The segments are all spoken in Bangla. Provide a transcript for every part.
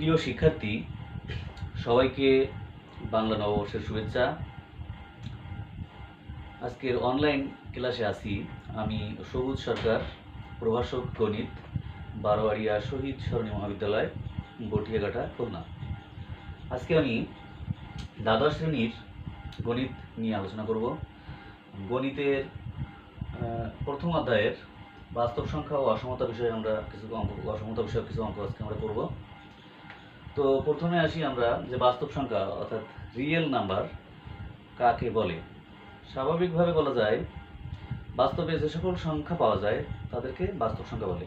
প্রিয় শিক্ষার্থী, সবাইকে বাংলা নববর্ষের শুভেচ্ছা। আজকের অনলাইন ক্লাসে আছি আমি সবুজ সরকার, প্রভাষক গণিত, বারোয়ারিয়া শহীদ সরণি মহাবিদ্যালয়, বটিয়াঘাটা, খুলনা। আজকে আমি দ্বাদশ শ্রেণীর গণিত নিয়ে আলোচনা করব। গণিতের প্রথম অধ্যায়ের বাস্তব সংখ্যা ও অসমতা বিষয়ে আমরা কিছু অঙ্ক আজকে আমরা করব। তো প্রথমে আসি আমরা যে বাস্তব সংখ্যা অর্থাৎ রিয়েল নাম্বার কাকে বলে। স্বাভাবিকভাবে বলা যায় বাস্তবে যে সকল সংখ্যা পাওয়া যায় তাদেরকে বাস্তব সংখ্যা বলে।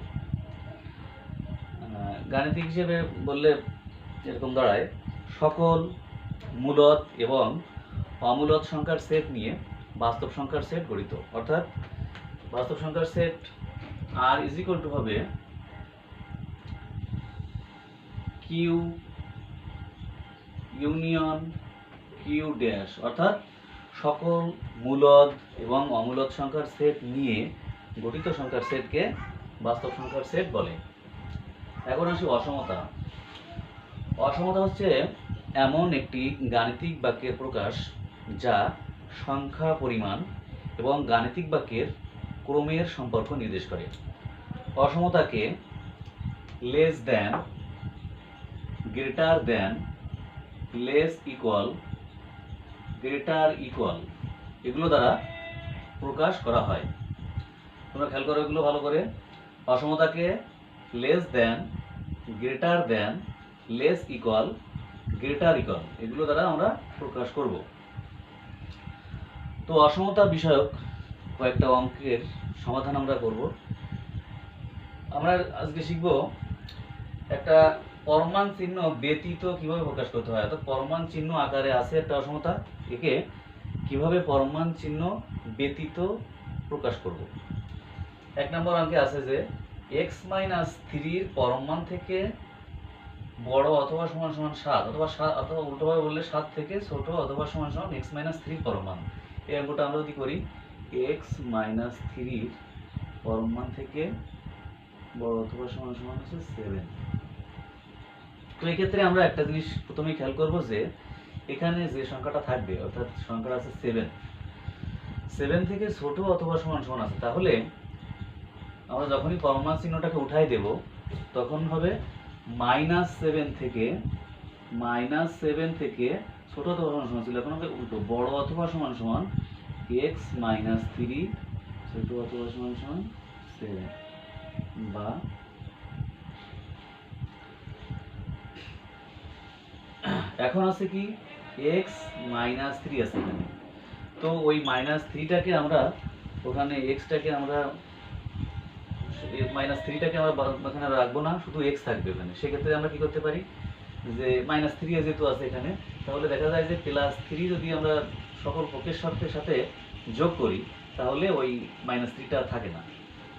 গাণিতিক হিসেবে বললে এরকম দাঁড়ায়, সকল মূলদ এবং অমূলদ সংখ্যার সেট নিয়ে বাস্তব সংখ্যার সেট গঠিত। অর্থাৎ বাস্তব সংখ্যার সেট আর ইজ ইকুয়াল টু হবে কিউ ইউনিয়ন কিউ ড্যাশ, অর্থাৎ সকল মূলদ এবং অমূলদ সংখ্যার সেট নিয়ে গঠিত সংখ্যার সেটকে বাস্তব সংখ্যার সেট বলে। এখন আসি অসমতা। অসমতা হচ্ছে এমন একটি গাণিতিক বাক্যের প্রকাশ যা সংখ্যা পরিমাণ এবং গাণিতিক বাক্যের ক্রমের সম্পর্ক নির্দেশ করে। অসমতাকে less than, greater than, less equal, greater equal এগুলো দ্বারা প্রকাশ করা হয়। তোমরা খেয়াল করো এগুলো ভালো করে। অসমতাকে less than, greater than, less equal, greater equal এগুলো দ্বারা আমরা প্রকাশ করব। তো অসমতা বিষয়ক কয়েকটা অঙ্কের সমাধান আমরা করব। আমরা আজকে শিখব একটা পরমাণ চিহ্ন ব্যতীত কিভাবে প্রকাশ করতে হয়। অর্থাৎ পরমাণ চিহ্ন আকারে আছে একটা অসমতা, একে কিভাবে পরমাণ চিহ্ন ব্যতীত প্রকাশ করব। এক নম্বর অঙ্কে আছে যে x-3 পরমাণ থেকে বড় অথবা সমান সমান 7, অথবা উল্টোভাবে বললে 7 থেকে ছোট অথবা সমান সমান x-3 পরমাণ। এই অঙ্কটা আমরা যদি করি x-3 পরমাণ থেকে বড় অথবা সমান সমান হচ্ছে 7। তো এই ক্ষেত্রে আমরা একটা জিনিস প্রথমেই খেয়াল করব যে এখানে যে সংখ্যাটা থাকবে, অর্থাৎ সংখ্যাটা আছে 7 থেকে ছোট অথবা সমান সমান আছে, তাহলে আমরা যখনই পরমাণ চিহ্নটাকে উঠাই দেব তখন হবে -7 থেকে ছোট অথবা সমান সমান ছিল, এখন হবে উল্টো, বড় অথবা সমান সমান x-3 ছোট অথবা সমান সমান 7, বা এখন আছে কি x-3 আছে এখানে। তো ওই -3টাকে আমরা ওখানে x-টাকে আমরা -3টাকে আমরা এখানে রাখবো না, শুধু x থাকবে ওখানে। সেক্ষেত্রে আমরা কি করতে পারি যে -3 যেহেতু আছে এখানে, তাহলে দেখা যায় যে +3 যদি আমরা সকল পক্ষের সাথে যোগ করি তাহলে ওই -3টা থাকে না।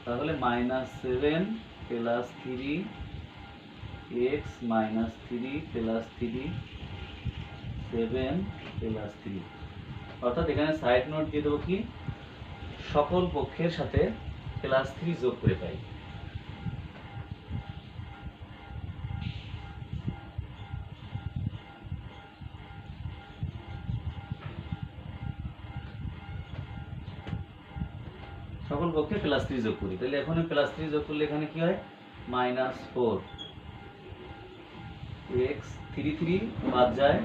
তাহলে -7 + 3 x-3 + 3 7 + 3, অর্থাৎ এখানে সাইড নোট দিয়ে দেবো কি সকল পক্ষের সাথে +3 যোগ করে পাই। সকল পক্ষে +3 যোগ করি, তাহলে এখন +3 যোগ করলে এখানে কি হয় -4 x 3 বাদ যায়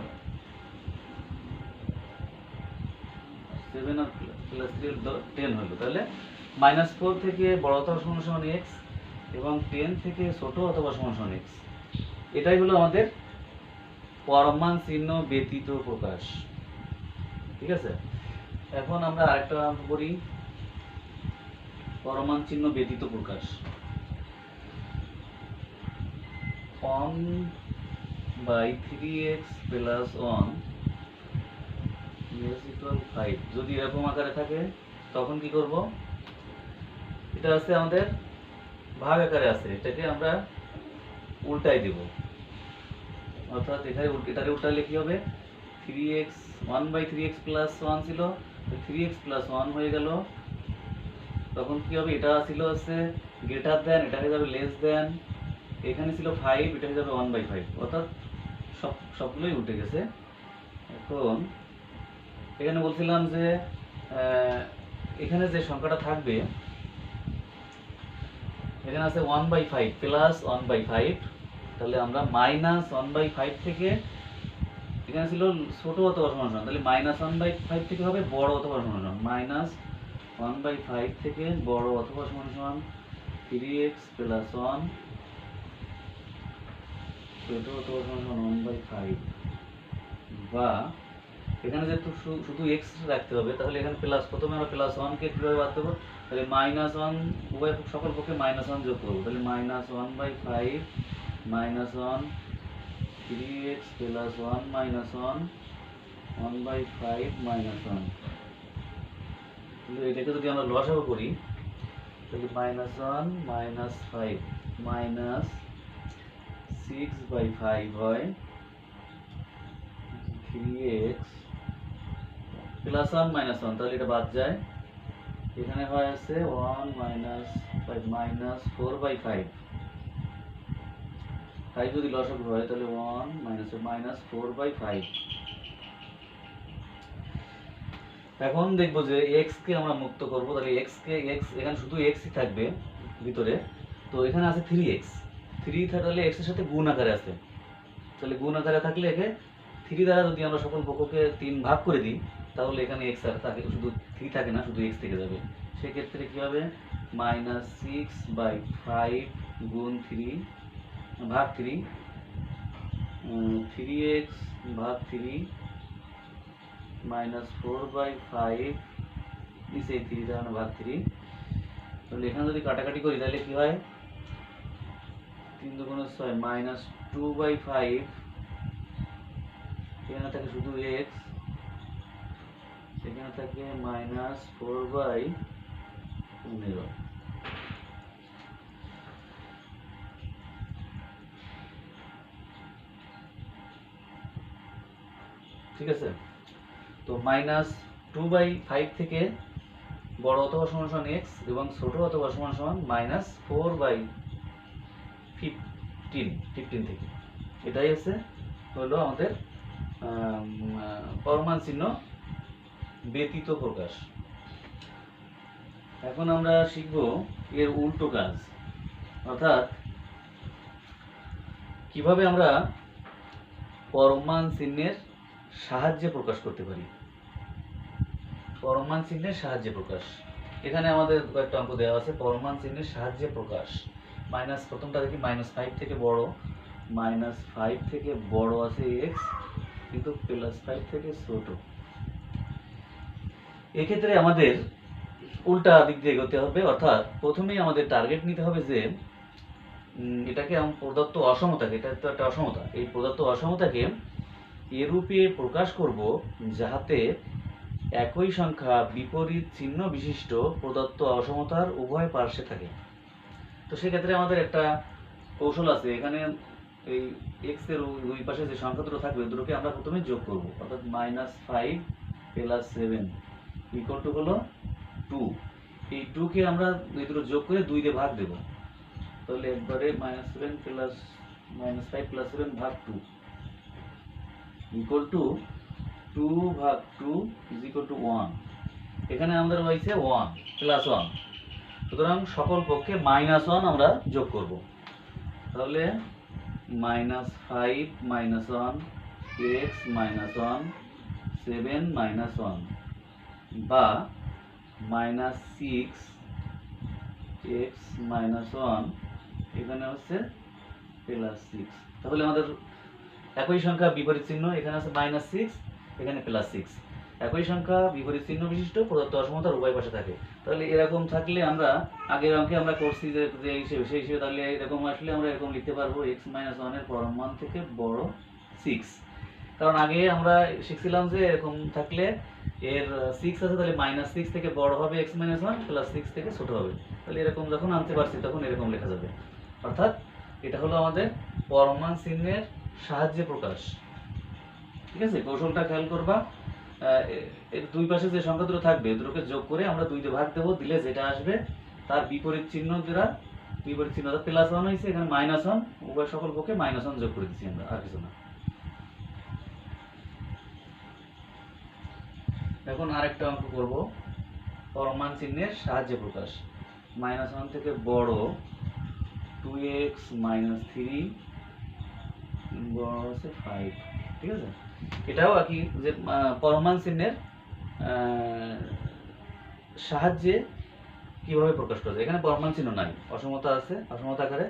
7 আর +3 10 হলো। তাহলে -4 থেকে বড় অথবা সমান সমান x এবং 10 থেকে ছোট অথবা সমান সমান x, এটাই হলো আমাদের পরমাণ চিহ্ন ব্যতীত প্রকাশ। ঠিক আছে, এখন আমরা আরেকটা অঙ্ক করি, পরমাণ চিহ্ন ব্যতীত প্রকাশ। 1/3x + 1 = 5 যদি এরকম আকারে থাকে তখন কি করব, এটা আছে আমাদের ভাগ আকারে আছে, এটাকে আমরা উল্টাই দেব। অর্থাৎ এটাকে উল্টালে কি হবে 3x 1/3x + 1 ছিল, 3x + 1 হয়ে গেল। তখন কি হবে, এটা ছিল হচ্ছে গ্রেটার দ্যান, এটা হয়ে যাবে লেস দ্যান, এখানে ছিল 5, এটা হয়ে যাবে 1/5, অর্থাৎ সবগুলোই উঠে গেছে। এখন এখানে বলছিলাম যে এখানে যে সংখ্যাটা থাকবে, এখানে আছে 1/5 প্লাস 1/5, তাহলে আমরা -1/5 থেকে, এখানে ছিল ছোট অথবা সমান সমান, তাহলে -1/5 থেকে হবে বড় অথবা সমান সমান, -1/5 থেকে বড় অথবা সমান সমান 3x প্লাস 1, ছোট অথবা সমান সমান 1/5, বা এখানে যেহেতু শুধু x রাখতে হবে, তাহলে এখানে প্লাস, প্রথমে আমরা +1 কে কিভাবে বাদ দেবো, তাহলে -1 উভয় সকল পক্ষে -1 যোগ করবো, তাহলে -1/5 -1 3x প্লাস 1 -1 1/5 -1, কিন্তু এটাকে যদি আমরা লসাগু করি তাহলে -1 -5 -6/5 হয় 3x প্লাস 1 -1, তাহলে এটা বাদ যায়, এখানে হয় আছে 1 -5 -4/5, 5 যদি লসাগু হয় তাহলে 1 -4/5। এখন দেখবো যে x কে আমরা মুক্ত করব, তাহলে x এখানে শুধু x ই থাকবে ভিতরে, তো এখানে আছে 3x, 3 তাহলে x এর সাথে গুণ আকারে আছে, তাহলে গুণ আকারে থাকলে একে 3 দ্বারা যদি আমরা সকল পক্ষকে 3 ভাগ করে দিই, তাহলে এখানে x আর থাকে, শুধু 3 থাকে না, শুধু x থেকে যাবে। সেক্ষেত্রে কি হবে, -6/5 গুণ 3 ভাগ 3, 3x ভাগ 3 -4/5, নিচে 3 দ্বারা ভাগ 3, তাহলে এখানে যদি কাটাকাটি করি তাহলে কি হয়, 3 দুগুণে 6 -2/5, এখানে থাকে শুধু x, সেখানে থাকে -4/15। ঠিক আছে, তো -2/5 থেকে বড় অথবা সমান সমান x এবং ছোট অথবা সমান সমান -4/15 থেকে, এটাই হলো আমাদের পরমান চিহ্ন ব্যতীত প্রকাশ। এখন আমরা শিখব এর উল্টো কাজ, অর্থাৎ কিভাবে আমরা পরমান চিহ্নের সাহায্যে প্রকাশ করতে পারি। পরমান চিহ্নের সাহায্যে প্রকাশ, এখানে আমাদের কয়েকটা অঙ্ক দেওয়া আছে। পরমান চিহ্নের সাহায্যে প্রকাশ, প্রথমটা দেখি -5 থেকে বড়, -5 থেকে বড় আছে x, কিন্তু +5 থেকে ছোট। এক্ষেত্রে আমাদের উল্টা দিক দিয়ে এগোতে হবে, অর্থাৎ প্রথমেই আমাদের টার্গেট নিতে হবে যে এটাকে প্রদত্ত অসমতাকে, এটা তো একটা অসমতা, এই প্রদত্ত অসমতাকে এরূপে প্রকাশ করব যাহাতে একই সংখ্যা বিপরীত চিহ্ন বিশিষ্ট প্রদত্ত অসমতার উভয় পার্শ্বে থাকে। তো সেক্ষেত্রে আমাদের একটা কৌশল আছে, এখানে এই x এর দুই পাশে যে সংখ্যা দুটো থাকবে দুটোকে আমরা প্রথমে যোগ করব, অর্থাৎ -5 + 7 = হলো 2, এই 2 কে আমরা এই দুটো যোগ করে 2 দিয়ে ভাগ দেব, তাহলে একবারে -5 + 7 ভাগ 2 = 2 ভাগ 2 = 1, এখানে আমাদের হয়েছে 1 + 1, সুতরাং সকল পক্ষে -1 আমরা যোগ করব, তাহলে -5 - 1 x -1 7 -1, বা -6 x -1, এখানে হচ্ছে +6, তাহলে আমাদের একই সংখ্যা বিপরীত চিহ্ন, এখানে আছে -6, এখানে +6, একই সংখ্যা বিপরীত চিহ্ন বিশিষ্ট প্রদত্ত অসমতার উভয় পাশে থাকে। তাহলে এরকম থাকলে আমরা আগের অঙ্কে আমরা করছি যে সেই হিসেবে, তাহলে এরকম আসলে আমরা এরকম লিখতে পারবো x -1 এর পরম মান থেকে বড় 6, কারণ আগে আমরা শিখছিলাম যে এরকম থাকলে এর 6 আছে, তাহলে -6 থেকে বড় হবে x -1, +6 থেকে ছোট হবে, তাহলে এরকম যখন আনতে পারছি তখন এরকম লেখা যাবে। অর্থাৎ এটা হলো আমাদের পরমান চিহ্নের সাহায্যে প্রকাশ। ঠিক আছে, কৌশলটা খেয়াল করবা, এর দুই পাশে যে সংখ্যা দুটো থাকবে দুটোকে যোগ করে আমরা 2 দিয়ে ভাগ দেবো, দিলে যেটা আসবে তার বিপরীত চিহ্ন দ্বারা বিপরীত চিহ্ন অর্থাৎ +1 হয়েছে, এখানে -1, উভয় সকল পক্ষে -1 যোগ করে দিচ্ছি আমরা, আর কিছু না। এখন আরেকটা অঙ্ক করব, পরমান চিহ্নের সাহায্যে প্রকাশ। -1 থেকে বড় 2x - 3 বড় হচ্ছে 5, ঠিক আছে। এটাও একই যে পরমান চিহ্নের সাহায্যে কিভাবে প্রকাশ করা যায়। এখানে পরমান চিহ্ন নাই, অসমতা আছে, অসমতা আকারে।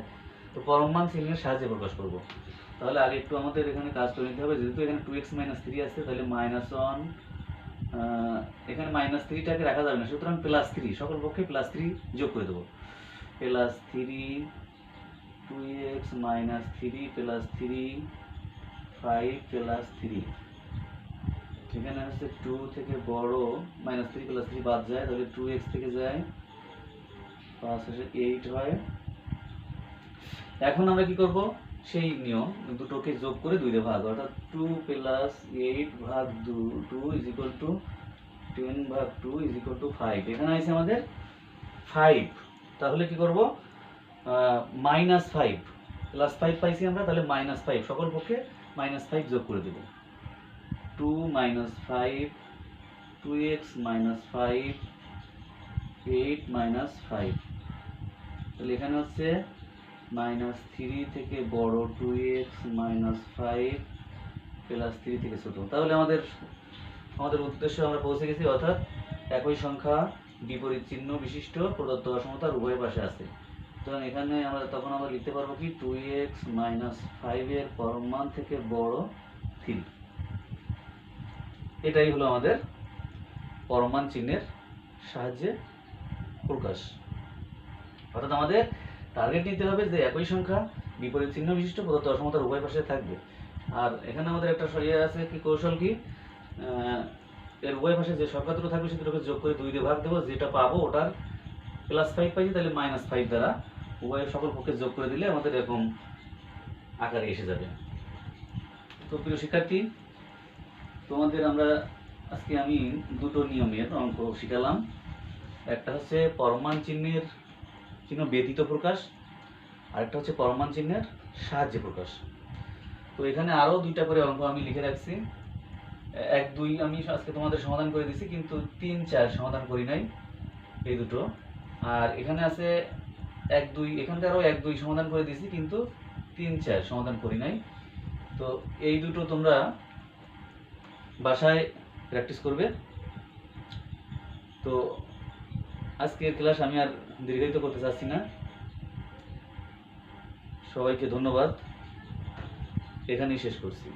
তো পরমান চিহ্নের সাহায্যে প্রকাশ করব। তাহলে আগে একটু আমাদের এখানে কাজ করে নিতে হবে। যেহেতু এখানে 2x - 3 আছে, তাহলে -1, এখানে -3টাকে রাখা যাবে না, সুতরাং +3, সকল পক্ষে +3 যোগ করে দেবো। +3, 2x - 3 +3, 5 +3। এখানে হচ্ছে 2 থেকে বড় -3 +3 বাদ যায়, তাহলে 2x থেকে যায় 5 হচ্ছে 8 হয়। এখন আমরা কি করব, সেই নিয়ম, দুটোকে যোগ করে 2 দিয়ে ভাগ, অর্থাৎ 2 + 8 ভাগ 2 = 10 ভাগ 2 = 5। এখানে আছে আমাদের 5। তাহলে কি করব, -5 +5 পাইছি আমরা, তাহলে -5, সকল পক্ষে -5 যোগ করে দেব। 2 - 5, 2x - 5, 8 - 5। তাহলে এখানে হচ্ছে -3 থেকে বড় 2x - 5 +3 থেকে ছোট। তাহলে আমাদের উদ্দেশ্যে আমরা পৌঁছে গেছি, অর্থাৎ একই সংখ্যা বিপরীত চিহ্ন বিশিষ্ট প্রদত্ত অসমতার উভয় পাশে আছে। সুতরাং এখানে তখন আমরা লিখতে পারবো কি, 2x - 5 এর পরম মান থেকে বড় 3। এটাই হলো আমাদের পরমান চিহ্নের সাহায্যে প্রকাশ। অর্থাৎ আমাদের টার্গেট নিতে হবে যে একই সংখ্যা বিপরীত চিহ্ন বিশিষ্ট প্রদত্ত অসমতার উভয় পাশে থাকবে। আর এখানে আমাদের একটা আছে কি, কৌশল কি, এর উভয় পাশে যে সংখ্যা দুটো থাকবে সেগুলোকে যোগ করে 2 দিয়ে ভাগ দেবো, যেটা পাবো ওটার +5 পাইছি, তাহলে -5 দ্বারা উভয়ের সকল পক্ষে যোগ করে দিলে আমাদের এরকম আকারে এসে যাবে। তো প্রিয় শিক্ষার্থী, তোমাদের আজকে আমি দুটো নিয়মের অঙ্ক শিখালাম। একটা হচ্ছে পরমান চিহ্নের চিহ্ন ব্যতীত প্রকাশ, আরেকটা হচ্ছে পরমান চিহ্নের সাহায্যে প্রকাশ। তো এখানে আরও 2টা করে অঙ্ক আমি লিখে রাখছি। 1, 2 আমি আজকে তোমাদের সমাধান করে দিছি, কিন্তু 3, 4 সমাধান করি নাই, এই দুটো। আর এখানে আছে 1, 2, এখানকারও 1, 2 সমাধান করে দিছি, কিন্তু 3, 4 সমাধান করি নাই। তো এই দুটো তোমরা বাসায় প্র্যাকটিস করবে। তো আজকের ক্লাস আমি আর দীর্ঘায়িত করতে চাচ্ছি না। সবাইকে ধন্যবাদ, এখানেই শেষ করছি।